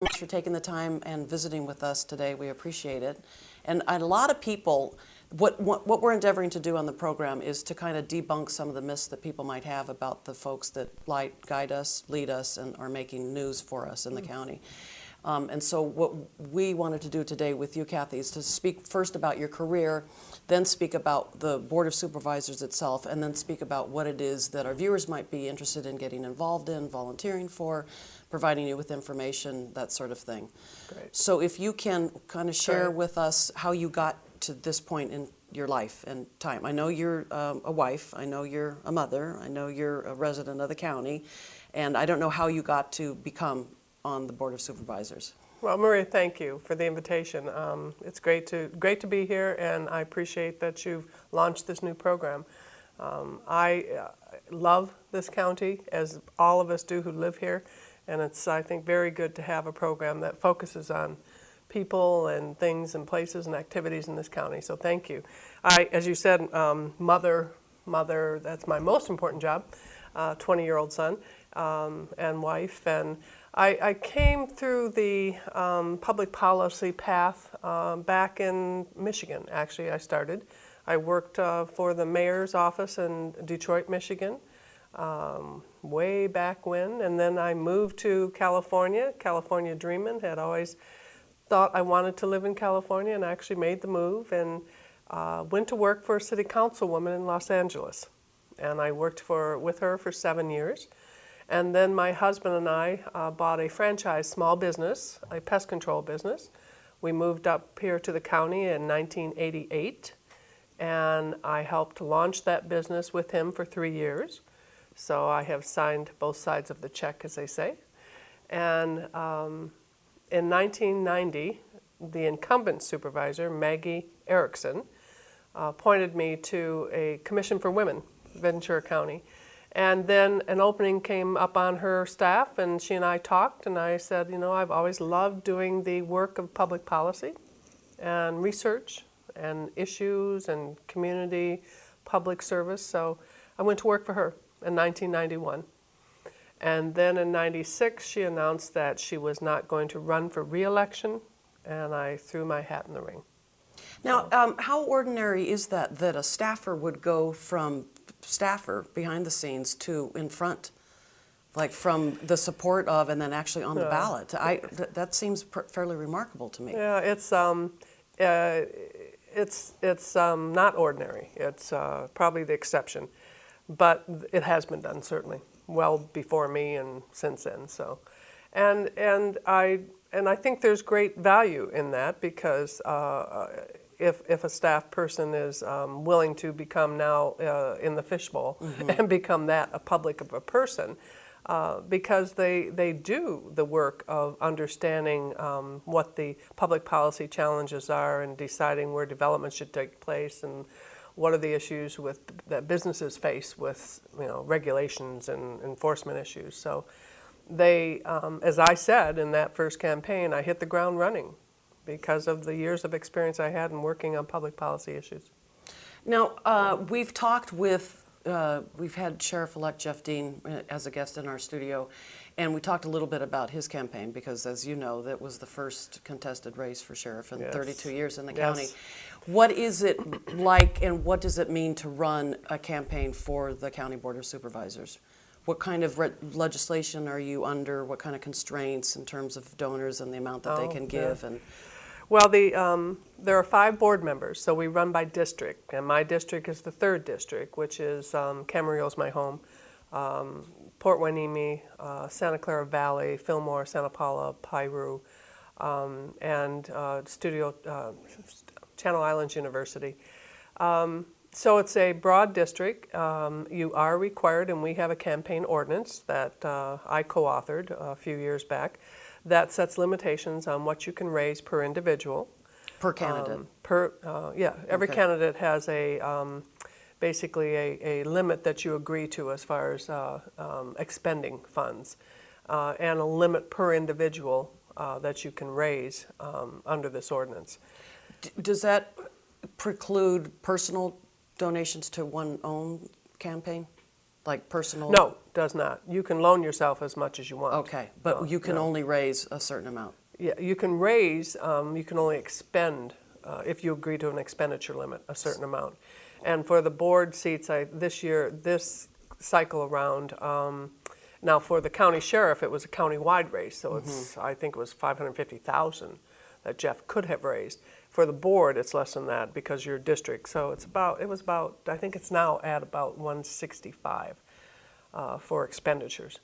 Much for taking the time and visiting with us today. We appreciate it. And a lot of people, what we're endeavoring to do on the program is to kind of debunk some of the myths that people might have about the folks that guide us, lead us, and are making news for us in the county. And so what we wanted to do today with you, Kathy, is to speak first about your career, then speak about the Board of Supervisors itself, and then speak about what it is that our viewers might be interested in getting involved in, volunteering for, providing you with information, that sort of thing. Great. So if you can kind of share with us how you got to this point in your life and time. I know you're a wife, I know you're a mother, I know you're a resident of the county, and I don't know how you got to become on the Board of Supervisors. Well, Maria, thank you for the invitation. It's great to be here, and I appreciate that you've launched this new program. I love this county, as all of us do who live here, and it's, I think, very good to have a program that focuses on people and things and places and activities in this county. So thank you. As you said, mother, that's my most important job, 20-year-old son, and wife, and I came through the public policy path back in Michigan. Actually, I started. I worked for the mayor's office in Detroit, Michigan, way back when, and then I moved to California dreamin', had always thought I wanted to live in California, and actually made the move, and went to work for a city councilwoman in Los Angeles. And I worked with her for 7 years. And then my husband and I bought a franchise small business, a pest control business. We moved up here to the county in 1988, and I helped launch that business with him for 3 years. So I have signed both sides of the check, as they say. And in 1990, the incumbent supervisor, Maggie Erickson, appointed me to a commission for women, Ventura County. And then an opening came up on her staff, and she and I talked, and I said, you know, I've always loved doing the work of public policy and research and issues and community public service. So I went to work for her in 1991. And then in 96, she announced that she was not going to run for re-election, and I threw my hat in the ring. Now, how ordinary is that a staffer would go from staffer behind the scenes to in front, like from the support of and then actually on the ballot? That seems fairly remarkable to me. Yeah, it's not ordinary. It's probably the exception, but it has been done certainly well before me and since then. So, and I think there's great value in that, because if a staff person is willing to become now in the fishbowl and become that a public of a person, because they do the work of understanding what the public policy challenges are and deciding where development should take place and what are the issues that businesses face with regulations and enforcement issues. So they, as I said in that first campaign, I hit the ground running, because of the years of experience I had in working on public policy issues. Now, we've talked with, we've had Sheriff-elect Jeff Dean as a guest in our studio, and we talked a little bit about his campaign, because as you know, that was the first contested race for sheriff in 32 years in the county. What is it like, and what does it mean to run a campaign for the County Board of Supervisors? What kind of legislation are you under? What kind of constraints in terms of donors and the amount that they can give? And well, there are 5 board members, so we run by district, and my district is the 3rd district, which is Camarillo's my home, Port Hueneme, Santa Clara Valley, Fillmore, Santa Paula, Piru, and Channel Islands University. So it's a broad district. You are required, and we have a campaign ordinance that I co-authored a few years back, that sets limitations on what you can raise per individual. Per candidate? Every candidate has basically a limit that you agree to as far as expending funds, and a limit per individual that you can raise under this ordinance. Does that preclude personal donations to one's own campaign? like personal? No, does not. You can loan yourself as much as you want. Okay, but No, you can no. only raise a certain amount. Yeah, you can raise, you can only expend, if you agree to an expenditure limit, a certain amount. And for the board seats, this cycle around, now for the county sheriff, it was a county-wide race, so I think it was 550,000 that Jeff could have raised. For the board, it's less than that because you're district, so I think it's now at about 165 for expenditures.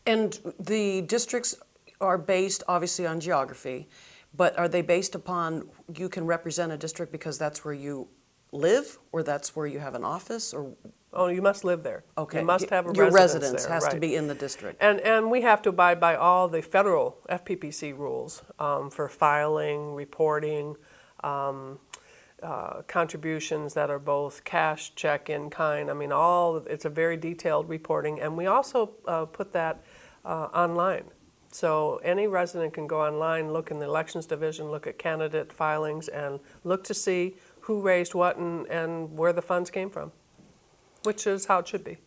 And the districts are based obviously on geography, but are they based upon you can represent a district because that's where you live, or that's where you have an office, or? Oh, you must live there. Okay. You must have a Your residence residence there, has to right. be in the district. And we have to abide by all the federal FPPC rules for filing, reporting, contributions that are both cash, check, in kind. I mean, it's a very detailed reporting, and we also put that online. So any resident can go online, look in the elections division, look at candidate filings, and look to see who raised what and where the funds came from, which is how it should be.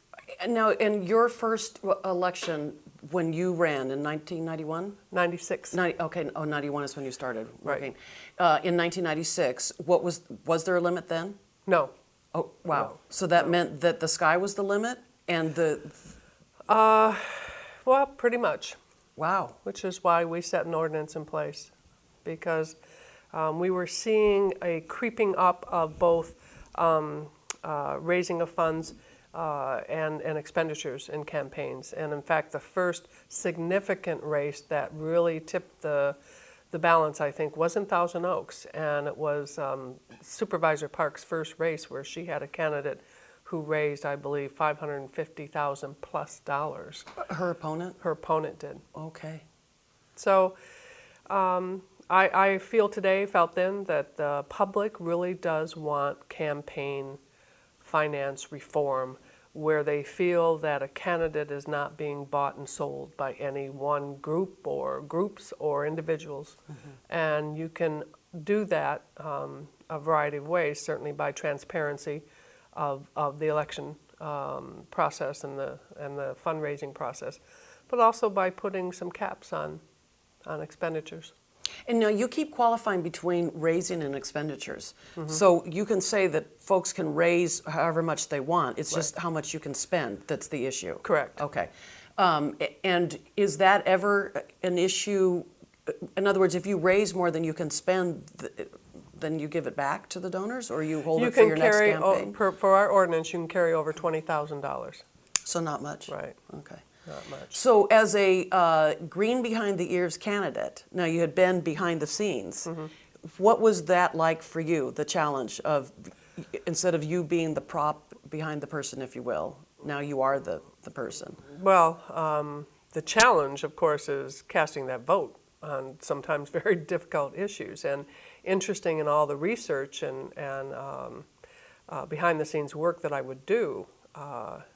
Now, in your first election, when you ran in 1991? 96. Okay, 91 is when you started working. Right. In 1996, was there a limit then? No. Oh, wow. No. So that meant that the sky was the limit and Well, pretty much. wow. Which is why we set an ordinance in place, because we were seeing a creeping up of both raising of funds and expenditures in campaigns. And in fact, the first significant race that really tipped the balance, I think, was in Thousand Oaks, and it was Supervisor Park's first race, where she had a candidate who raised, I believe, $550,000 plus. Her opponent? Her opponent did. Okay. So I felt then that the public really does want campaign finance reform, where they feel that a candidate is not being bought and sold by any one group or groups or individuals. And you can do that a variety of ways, certainly by transparency of the election process and the fundraising process, but also by putting some caps on expenditures. And now you keep qualifying between raising and expenditures. So you can say that folks can raise however much they want. It's just how much you can spend that's the issue. Correct. Okay. And is that ever an issue? In other words, if you raise more than you can spend, then you give it back to the donors, or you hold it for your next campaign? For our ordinance, you can carry over $20,000. So not much? Right. Okay. Not much. So as a green behind the ears candidate, now you had been behind the scenes, what was that like for you, the challenge of, instead of you being the prop behind the person, if you will, now you are the person? Well, the challenge, of course, is casting that vote on sometimes very difficult issues. And interesting in all the research and behind the scenes work that I would do,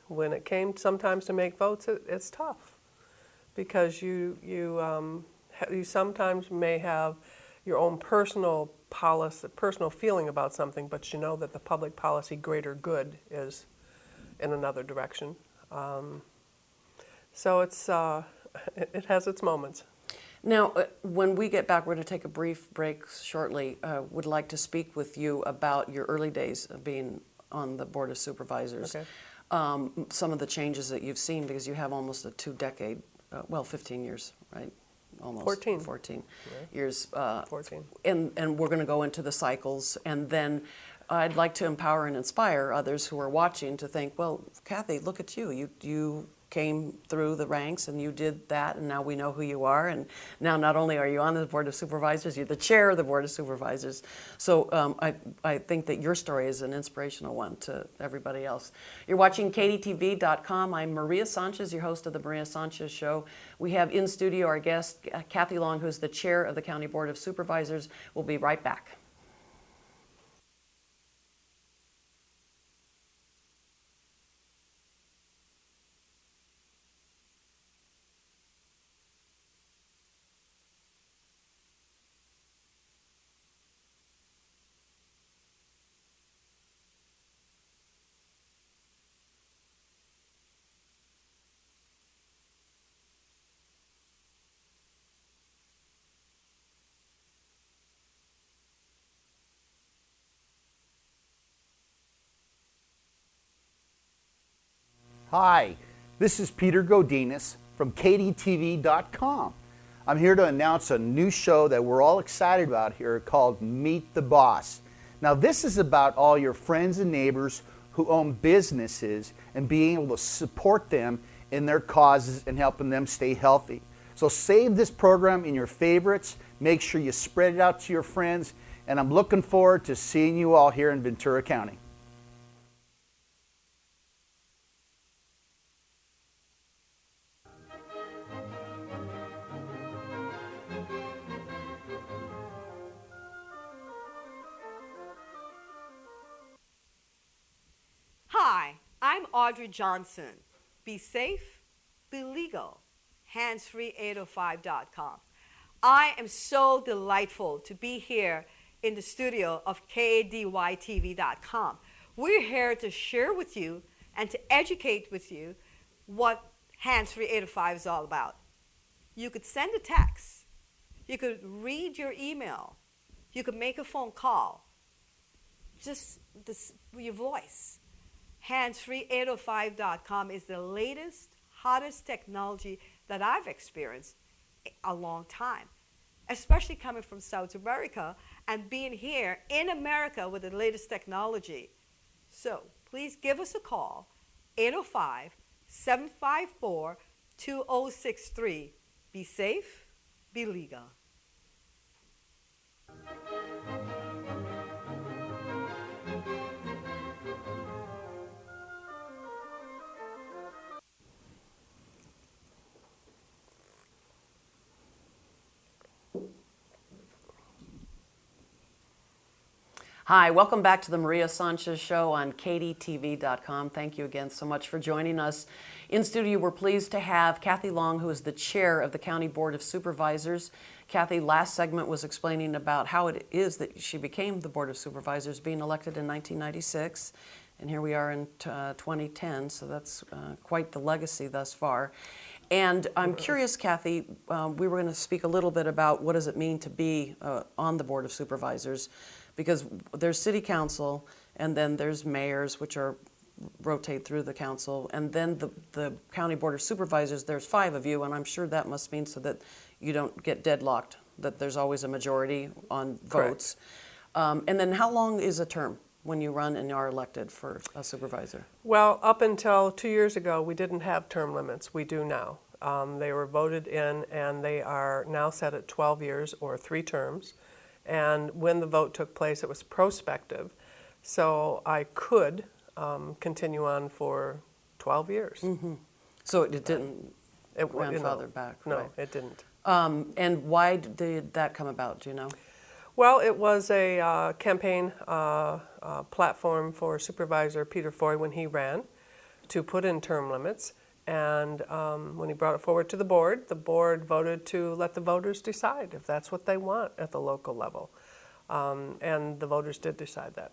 when it came sometimes to make votes, it's tough, because you sometimes may have your own personal policy, personal feeling about something, but you know that the public policy greater good is in another direction. So it has its moments. Now, when we get back, we're going to take a brief break shortly. Would like to speak with you about your early days of being on the Board of Supervisors. Okay. Some of the changes that you've seen, because you have almost a 2-decade, 15 years, right? Almost 14. 14 Right. years. 14. And we're going to go into the cycles, and then I'd like to empower and inspire others who are watching to think, well, Kathy, look at you. You came through the ranks and you did that, and now we know who you are. And now not only are you on the Board of Supervisors, you're the chair of the Board of Supervisors. So I think that your story is an inspirational one to everybody else. You're watching KDTV.com. I'm Maria Sanchez, your host of the Maria Sanchez Show. We have in studio our guest, Kathy Long, who's the chair of the County Board of Supervisors. We'll be right back. Hi, this is Peter Godinez from KDTV.com. I'm here to announce a new show that we're all excited about here called Meet the Boss. Now this is about all your friends and neighbors who own businesses and being able to support them in their causes and helping them stay healthy. So save this program in your favorites, make sure you spread it out to your friends, and I'm looking forward to seeing you all here in Ventura County. Hi, I'm Audrey Johnson. Be safe, be legal. Handsfree805.com. I am so delightful to be here in the studio of KADYTV.com. We're here to share with you and to educate with you what Handsfree805 is all about. You could send a text. You could read your email. You could make a phone call. Just your voice. Handsfree805.com is the latest, hottest technology that I've experienced a long time, especially coming from South America and being here in America with the latest technology. So please give us a call, 805-754-2063. Be safe, be legal. Hi, welcome back to the Maria Sanchez Show on KDTV.com. Thank you again so much for joining us. In studio, we're pleased to have Kathy Long, who is the chair of the County Board of Supervisors. Kathy, last segment was explaining about how it is that she became the Board of Supervisors, being elected in 1996. And here we are in 2010, so that's quite the legacy thus far. And I'm curious, Kathy, we were going to speak a little bit about what does it mean to be on the Board of Supervisors, because there's city council, and then there's mayors, which rotate through the council, and then the county board of supervisors. There's 5 of you, and I'm sure that must mean so that you don't get deadlocked, that there's always a majority on votes. And then how long is a term when you run and are elected for a supervisor? Well, up until 2 years ago, we didn't have term limits. We do now. They were voted in, and they are now set at 12 years or 3 terms. And when the vote took place, it was prospective. So I could continue on for 12 years. Mm-hmm. So it didn't grandfather back? No, right. it didn't. And why did that come about, do you know? Well, it was a campaign platform for Supervisor Peter Foy when he ran to put in term limits. And when he brought it forward to the board voted to let the voters decide if that's what they want at the local level. And the voters did decide that.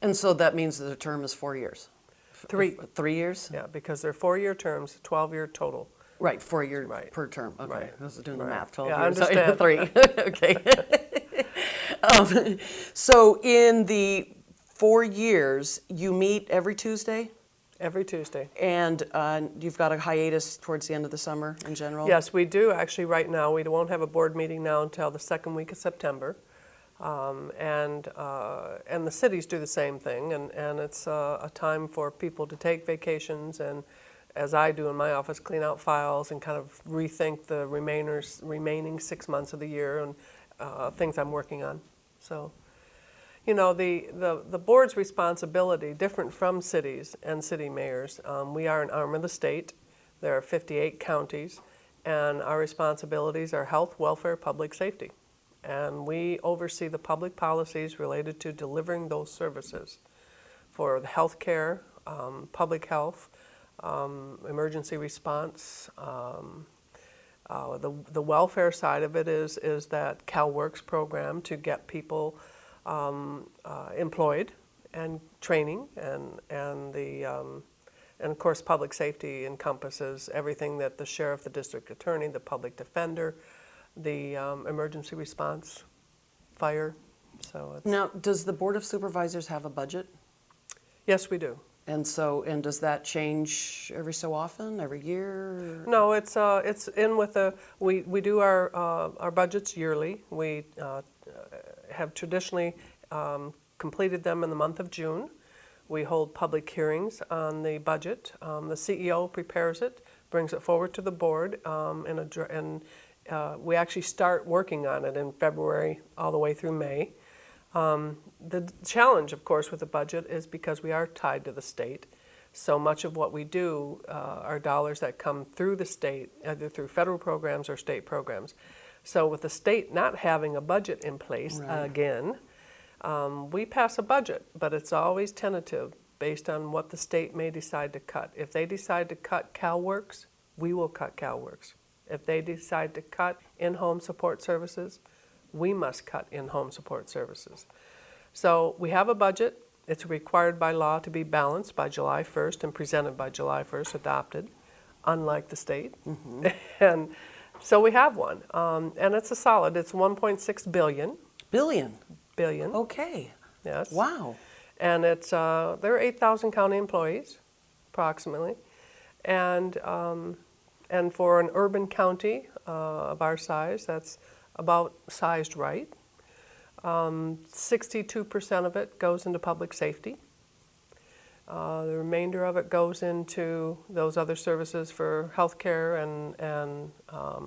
And so that means that the term is 4 years? 3. 3 years? Yeah, because they're 4-year terms, 12-year total. Right, 4 years per term. Okay, Right. I was doing the Right. math. 12 Yeah, years. I understand. 3. Okay. So in the 4 years, you meet every Tuesday? Every Tuesday. And you've got a hiatus towards the end of the summer in general? Yes, we do actually right now. We won't have a board meeting now until the second week of September. And the cities do the same thing, and it's a time for people to take vacations and, as I do in my office, clean out files and kind of rethink the remaining 6 months of the year and things I'm working on. So, you know, the board's responsibility, different from cities and city mayors. We are an arm of the state. There are 58 counties, and our responsibilities are health, welfare, public safety. And we oversee the public policies related to delivering those services for the health care, public health, emergency response. The welfare side of it is that CalWorks program to get people employed and training, and of course public safety encompasses everything that the sheriff, the district attorney, the public defender, the emergency response, fire. So it's, now, does the Board of Supervisors have a budget? yes, we do. And so, and does that change every so often, every year? No, it's in with we do our budgets yearly. We have traditionally completed them in the month of June. We hold public hearings on the budget. The CEO prepares it, brings it forward to the board, and we actually start working on it in February all the way through May. The challenge, of course, with the budget is because we are tied to the state. So much of what we do are dollars that come through the state, either through federal programs or state programs. So with the state not having a budget in place again, we pass a budget, but it's always tentative based on what the state may decide to cut. If they decide to cut CalWORKs, we will cut CalWORKs. If they decide to cut in-home support services, we must cut in-home support services. So we have a budget. It's required by law to be balanced by July 1st and presented by July 1st, adopted, unlike the state. And so we have one. And it's a solid, it's 1.6 billion. Billion. Okay. Yes. Wow. And it's there are 8,000 county employees, approximately, and for an urban county of our size, that's about sized right. 62% of it goes into public safety. The remainder of it goes into those other services for healthcare and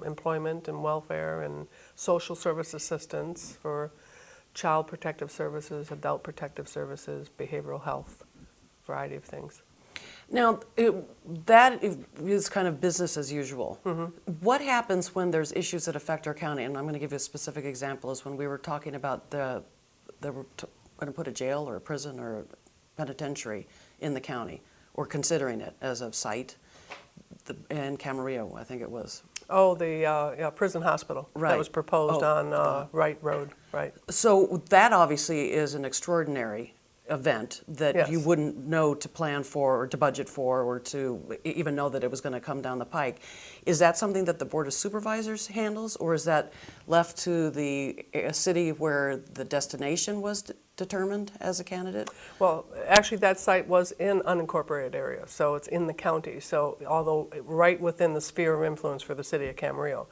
employment and welfare and social service assistance for child protective services, adult protective services, behavioral health, variety of things. Now, that is kind of business as usual. What happens when there's issues that affect our county? And I'm going to give you a specific example. Is when we were talking about they were going to put a jail or a prison or a penitentiary in the county, or considering it as a site, in Camarillo, I think it was. Oh, the prison hospital that was proposed on Wright Road, right. So that obviously is an extraordinary event that you wouldn't know to plan for or to budget for or to even know that it was going to come down the pike. Is that something that the Board of Supervisors handles, or is that left to the city where the destination was determined as a candidate? Well, actually that site was in unincorporated area, so it's in the county, so although right within the sphere of influence for the city of Camarillo.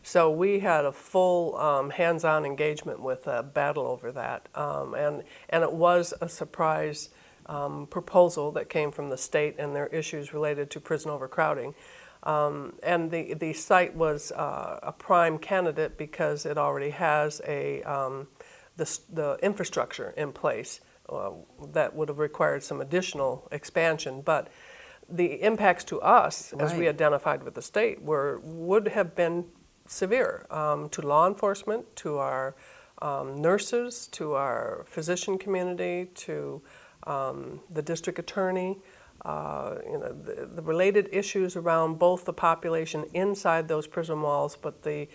So we had a full hands-on engagement with a battle over that, and it was a surprise proposal that came from the state and their issues related to prison overcrowding. And the site was a prime candidate because it already has the infrastructure in place that would have required some additional expansion, but the impacts to us, as we identified with the state, would have been severe to law enforcement, to our nurses, to our physician community, to the district attorney. The related issues around both the population inside those prison walls, but the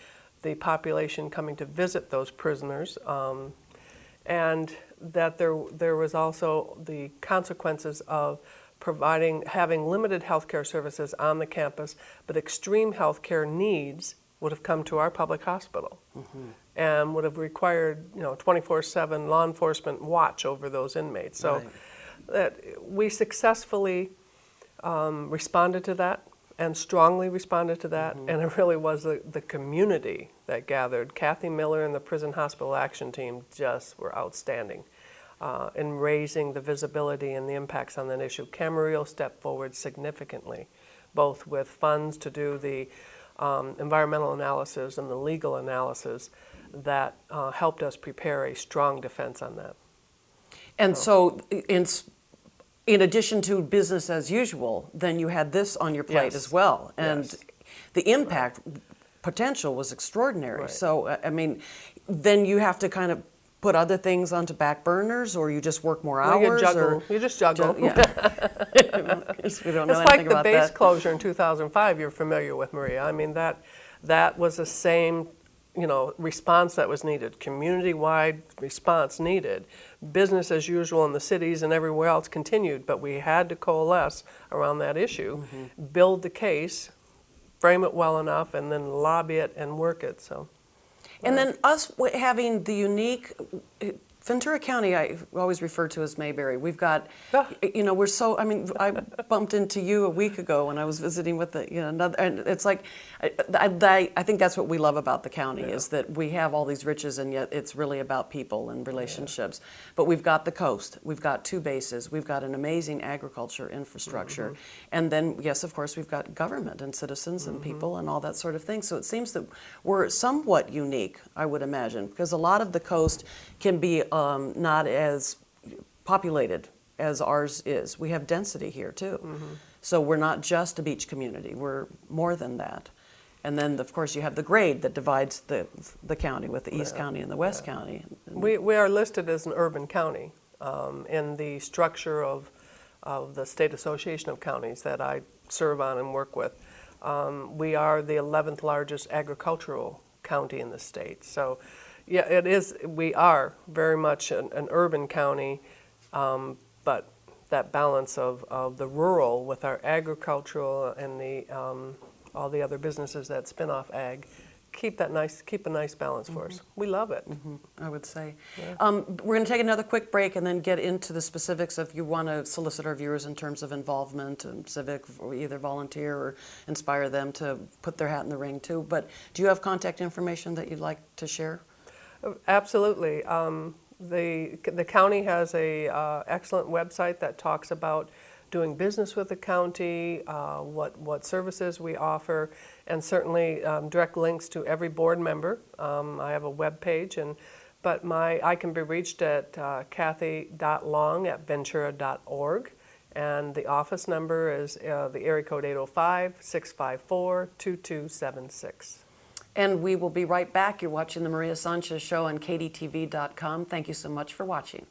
population coming to visit those prisoners, and that there was also the consequences of having limited healthcare services on the campus, but extreme healthcare needs would have come to our public hospital and would have required 24/7 law enforcement watch over those inmates. So that we successfully responded to that and strongly responded to that, and it really was the community that gathered. Kathy Miller and the Prison Hospital Action Team just were outstanding in raising the visibility and the impacts on that issue. Camarillo stepped forward significantly, both with funds to do the environmental analysis and the legal analysis that helped us prepare a strong defense on that. And so in addition to business as usual, then you had this on your plate as well. And the impact potential was extraordinary. So, I mean, then you have to kind of put other things onto back burners, or you just work more hours? You just juggle. We don't know it's anything like the about base that. closure in 2005 you're familiar with, Maria. I mean, that was the same response that was needed, community-wide response needed. Business as usual in the cities and everywhere else continued, but we had to coalesce around that issue, build the case, frame it well enough, and then lobby it and work it. So. And then us having the unique Ventura County, I always refer to as Mayberry. We've got, Ah. you know, we're so. I mean, I bumped into you a week ago when I was visiting with the, you know, another, and it's like, I think that's what we love about the county is that we have all these riches, and yet it's really about people and relationships. But we've got the coast, we've got 2 bases, we've got an amazing agriculture infrastructure, and then yes, of course, we've got government and citizens and people and all that sort of thing. So it seems that we're somewhat unique, I would imagine, because a lot of the coast can be not as populated as ours is. We have density here too. So we're not just a beach community, we're more than that. And then of course you have the grade that divides the county with the East County and the West County. We are listed as an urban county in the structure of the State Association of Counties that I serve on and work with. We are the 11th largest agricultural county in the state. So yeah, it is. We are very much an urban county, but that balance of the rural with our agricultural and the all the other businesses that spin off ag, keep a nice balance for us. We love it. I would say. We're going to take another quick break and then get into the specifics if you want to solicit our viewers in terms of involvement and civic, or either volunteer or inspire them to put their hat in the ring too. But do you have contact information that you'd like to share? Absolutely. The county has a excellent website that talks about doing business with the county, what services we offer, and certainly direct links to every board member. I have a web page, but I can be reached at kathy.long@ventura.org, and the office number is the area code 805-654-2276. And we will be right back. You're watching the Maria Sanchez Show on KDTV.com. Thank you so much for watching.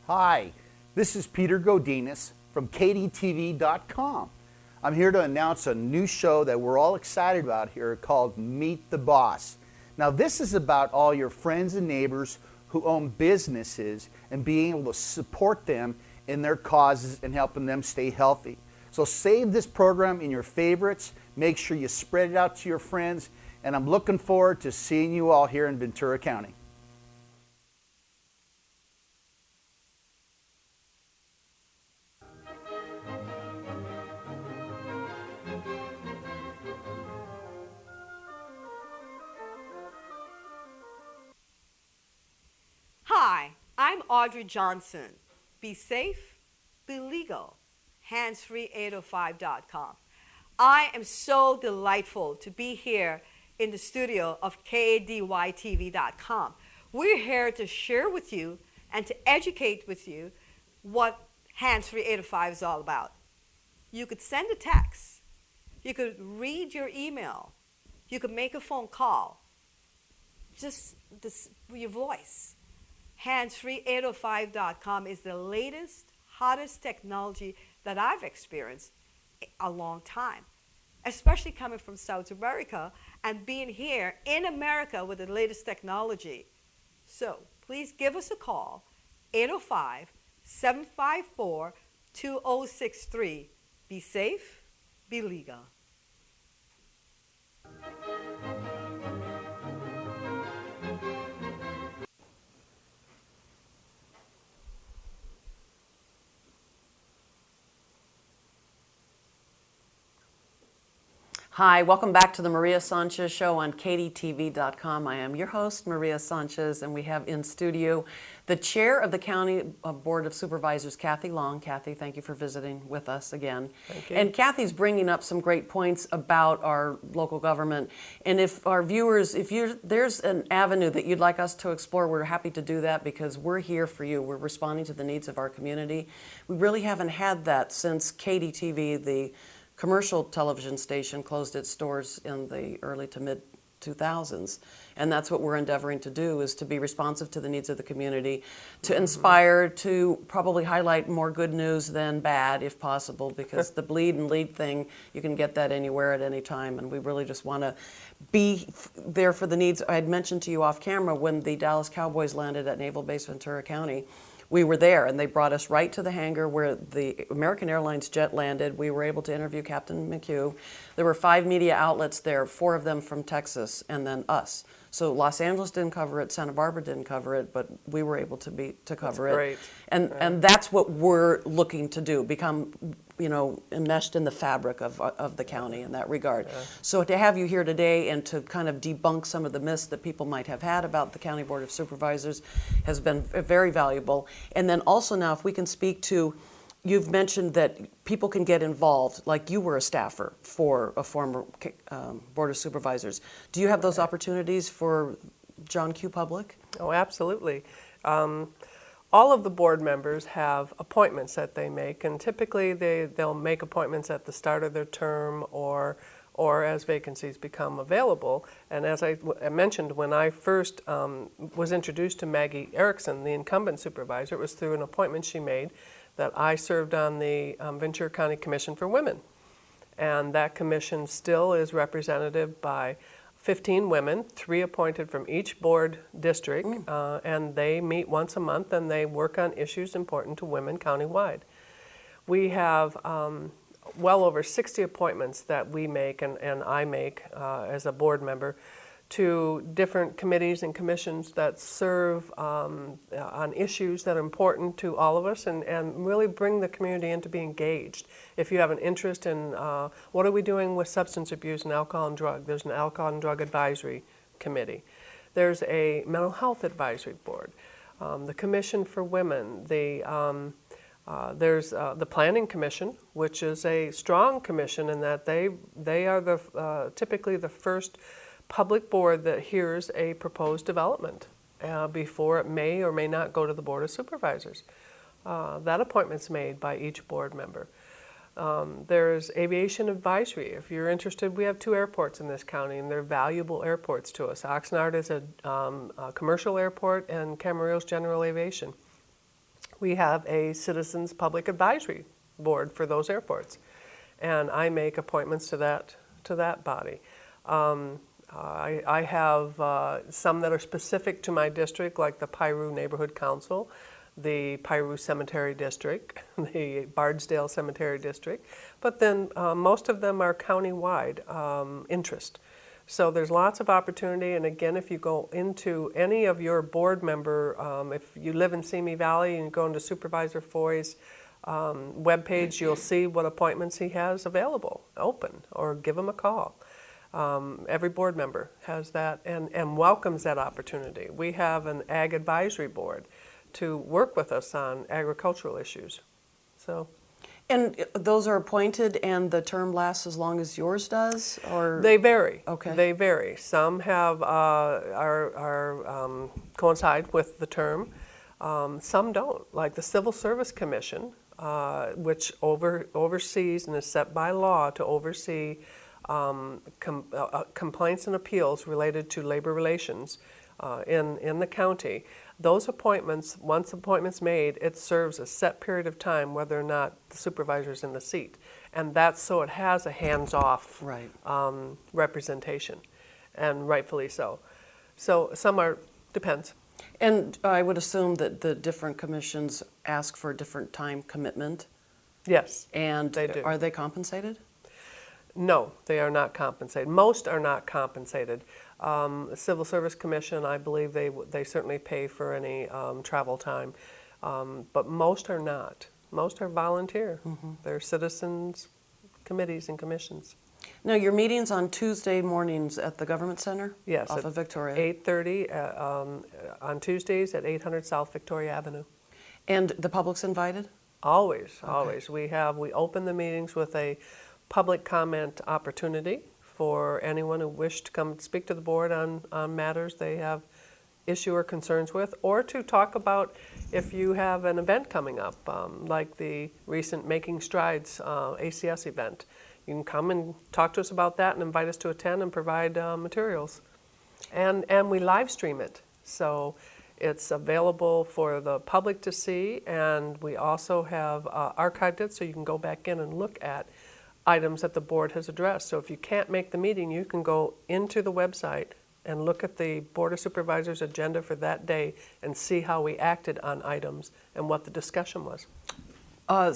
Hi, this is Peter Godinez from KDTV.com. I'm here to announce a new show that we're all excited about here called Meet the Boss. Now this is about all your friends and neighbors who own businesses and being able to support them in their causes and helping them stay healthy. So save this program in your favorites, make sure you spread it out to your friends, and I'm looking forward to seeing you all here in Ventura County. Hi, I'm Audrey Johnson. Be safe, be legal. Handsfree805.com. I am so delightful to be here in the studio of KADYTV.com. We're here to share with you and to educate with you what Handsfree805 is all about. You could send a text. You could read your email. You could make a phone call. Just your voice. Handsfree805.com is the latest, hottest technology that I've experienced a long time, especially coming from South America and being here in America with the latest technology. So please give us a call, 805-754-2063. Be safe, be legal. Hi, welcome back to the Maria Sanchez Show on KDTV.com. I am your host, Maria Sanchez, and we have in studio the chair of the County Board of Supervisors, Kathy Long. Kathy, thank you for visiting with us again. Thank you. And Kathy's bringing up some great points about our local government. And if our viewers, there's an avenue that you'd like us to explore, we're happy to do that because we're here for you. We're responding to the needs of our community. We really haven't had that since KDTV, the commercial television station, closed its doors in the early to mid 2000s. And that's what we're endeavoring to do, is to be responsive to the needs of the community, to inspire, to probably highlight more good news than bad if possible, because the bleed and lead thing, you can get that anywhere at any time, and we really just want to be there for the needs. I had mentioned to you off camera when the Dallas Cowboys landed at Naval Base Ventura County. We were there, and they brought us right to the hangar where the American Airlines jet landed. We were able to interview Captain McHugh. There were 5 media outlets there, 4 of them from Texas, and then us. So Los Angeles didn't cover it, Santa Barbara didn't cover it, but we were able to cover it. Great. And that's what we're looking to do, become, enmeshed in the fabric of the county in that regard. Yeah. So to have you here today and to kind of debunk some of the myths that people might have had about the County Board of Supervisors has been very valuable. And then also now, if we can speak to, you've mentioned that people can get involved, like you were a staffer for a former Board of Supervisors. Do you have those opportunities for John Q. Public? Oh, absolutely. All of the board members have appointments that they make, and typically they'll make appointments at the start of their term or as vacancies become available. And as I mentioned, when I first was introduced to Maggie Erickson, the incumbent supervisor, it was through an appointment she made that I served on the Ventura County Commission for Women. And that commission still is represented by 15 women, 3 appointed from each board district, and they meet once a month and they work on issues important to women countywide. We have well over 60 appointments that we make and I make as a board member to different committees and commissions that serve on issues that are important to all of us and really bring the community in to be engaged. If you have an interest in what are we doing with substance abuse and alcohol and drug, there's an alcohol and drug advisory committee. There's a mental health advisory board, the Commission for Women, there's the Planning Commission, which is a strong commission in that they are typically the first public board that hears a proposed development before it may or may not go to the Board of Supervisors. That appointment's made by each board member. There's Aviation Advisory. If you're interested, we have 2 airports in this county, and they're valuable airports to us. Oxnard is a commercial airport, and Camarillo's General Aviation. We have a Citizens Public Advisory Board for those airports, and I make appointments to that body. I have some that are specific to my district, like the Piru Neighborhood Council, the Piru Cemetery District, the Bardsdale Cemetery District, but then most of them are countywide interest. So there's lots of opportunity, and again, if you go into any of your board member, if you live in Simi Valley and you go into Supervisor Foy's webpage, you'll see what appointments he has available, open, or give him a call. Every board member has that and welcomes that opportunity. We have an Ag Advisory Board to work with us on agricultural issues. So, and those are appointed and the term lasts as long as yours does, or they vary. Okay. They vary. Some have coincide with the term. Some don't. Like the Civil Service Commission, which oversees and is set by law to oversee complaints and appeals related to labor relations in the county. Those appointments, once appointments made, it serves a set period of time whether or not the supervisor's in the seat. And that's so it has a hands-off right. Representation, and rightfully so. So some are, depends. And I would assume that the different commissions ask for a different time commitment. Yes, and they do. Are they compensated? No, they are not compensated. Most are not compensated. The Civil Service Commission, I believe they certainly pay for any travel time, but most are not. Most are volunteer. Mm-hmm. They're citizens, committees and commissions. Now, your meeting's on Tuesday mornings at the Government Center? Yes. Off of Victoria? 8:30 on Tuesdays at 800 South Victoria Avenue. And the public's invited? Always, okay. Always. We open the meetings with a public comment opportunity for anyone who wished to come speak to the board on matters they have issue or concerns with, or to talk about if you have an event coming up, like the recent Making Strides ACS event. You can come and talk to us about that and invite us to attend and provide materials. And we live stream it. So it's available for the public to see, and we also have archived it so you can go back in and look at items that the board has addressed. So if you can't make the meeting, you can go into the website and look at the Board of Supervisors agenda for that day and see how we acted on items and what the discussion was.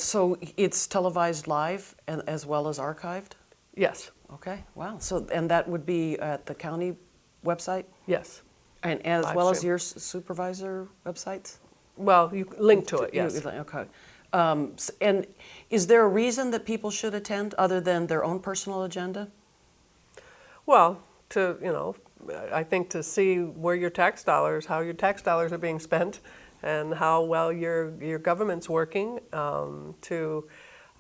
So it's televised live and as well as archived? Yes. Okay, wow. So, and that would be at the county website? Yes. And as Live well as stream. your supervisor websites? Well, you link to it, yes. Okay. And is there a reason that people should attend other than their own personal agenda? Well, I think to see where your tax dollars, how your tax dollars are being spent, and how well your government's working.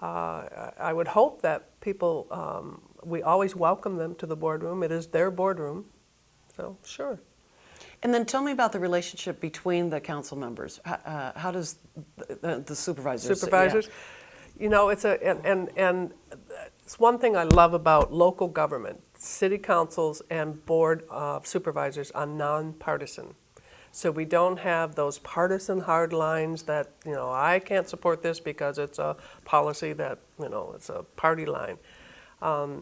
I would hope that people, we always welcome them to the boardroom. It is their boardroom, so sure. And then tell me about the relationship between the council members. How does the supervisors? Supervisors, and it's one thing I love about local government. City councils and board of supervisors are nonpartisan. So we don't have those partisan hard lines that, I can't support this because it's a policy that, it's a party line.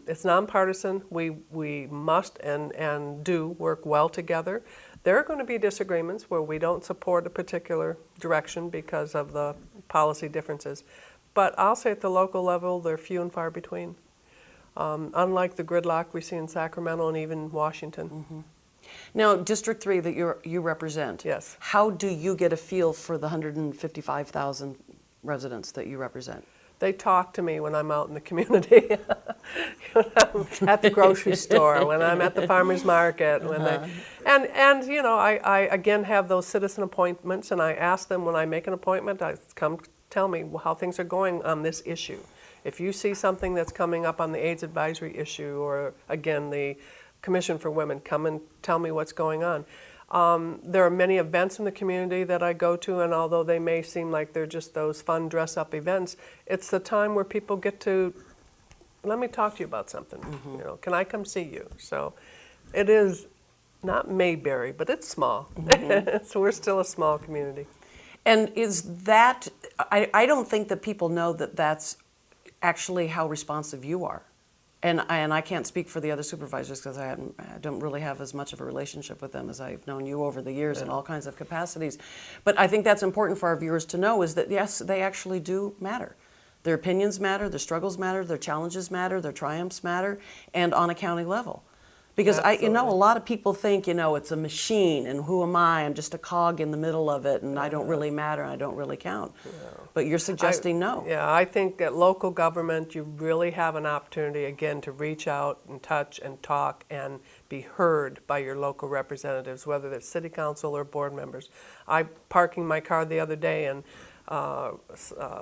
It's nonpartisan. We must and do work well together. There are going to be disagreements where we don't support a particular direction because of the policy differences. But I'll say at the local level, they're few and far between. Unlike the gridlock we see in Sacramento and even Washington. Mm-hmm. Now, District 3 that you represent, yes. How do you get a feel for the 155,000 residents that you represent? They talk to me when I'm out in the community, when I'm at the grocery store, when I'm at the farmer's market, when I again have those citizen appointments, and I ask them when I make an appointment, I come tell me how things are going on this issue. If you see something that's coming up on the AIDS advisory issue, or again the Commission for Women, come and tell me what's going on. There are many events in the community that I go to, and although they may seem like they're just those fun dress-up events, it's the time where people get to, let me talk to you about something. Mm-hmm. Can I come see you? So it is not Mayberry, but it's small. Mm-hmm. So we're still a small community. And is that, I don't think that people know that that's actually how responsive you are. And I can't speak for the other supervisors because I don't really have as much of a relationship with them as I've known you over the years in all kinds of capacities. But I think that's important for our viewers to know, is that yes, they actually do matter. Their opinions matter, their struggles matter, their challenges matter, their triumphs matter, and on a county level. Because a lot of people think, it's a machine, and who am I? I'm just a cog in the middle of it, and I don't really matter, and I don't really count. Yeah. But you're suggesting no. Yeah, I think at local government, you really have an opportunity, again, to reach out and touch and talk and be heard by your local representatives, whether they're city council or board members. I parking my car the other day, and a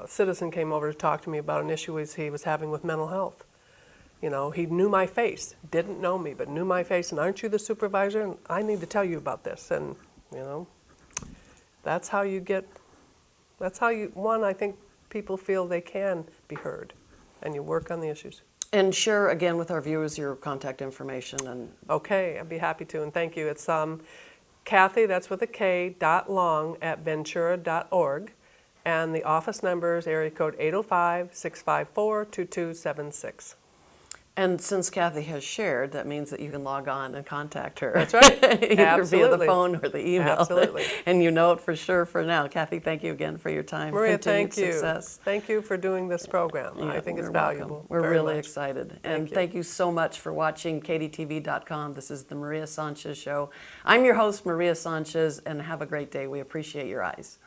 citizen came over to talk to me about an issue he was having with mental health. He knew my face, didn't know me, but knew my face, and aren't you the supervisor? And I need to tell you about this. And, that's how you, I think people feel they can be heard, and you work on the issues. And share, again, with our viewers your contact information. And okay, I'd be happy to, and thank you. It's Kathy, that's with a K, .long at Ventura.org. And the office number is area code 805-654-2276. And since Kathy has shared, that means that you can log on and contact her. That's right. Either Absolutely. via the phone or the email. Absolutely. And you know it for sure for now. Kathy, thank you again for your time. Maria, Continued thank you. Success. Thank you for doing this program. Yeah, I think it's you're valuable. welcome. We're very really much. excited. And thank you so much for watching KDTV.com. This is the Maria Sanchez Show. I'm your host, Maria Sanchez, and have a great day. We appreciate your eyes.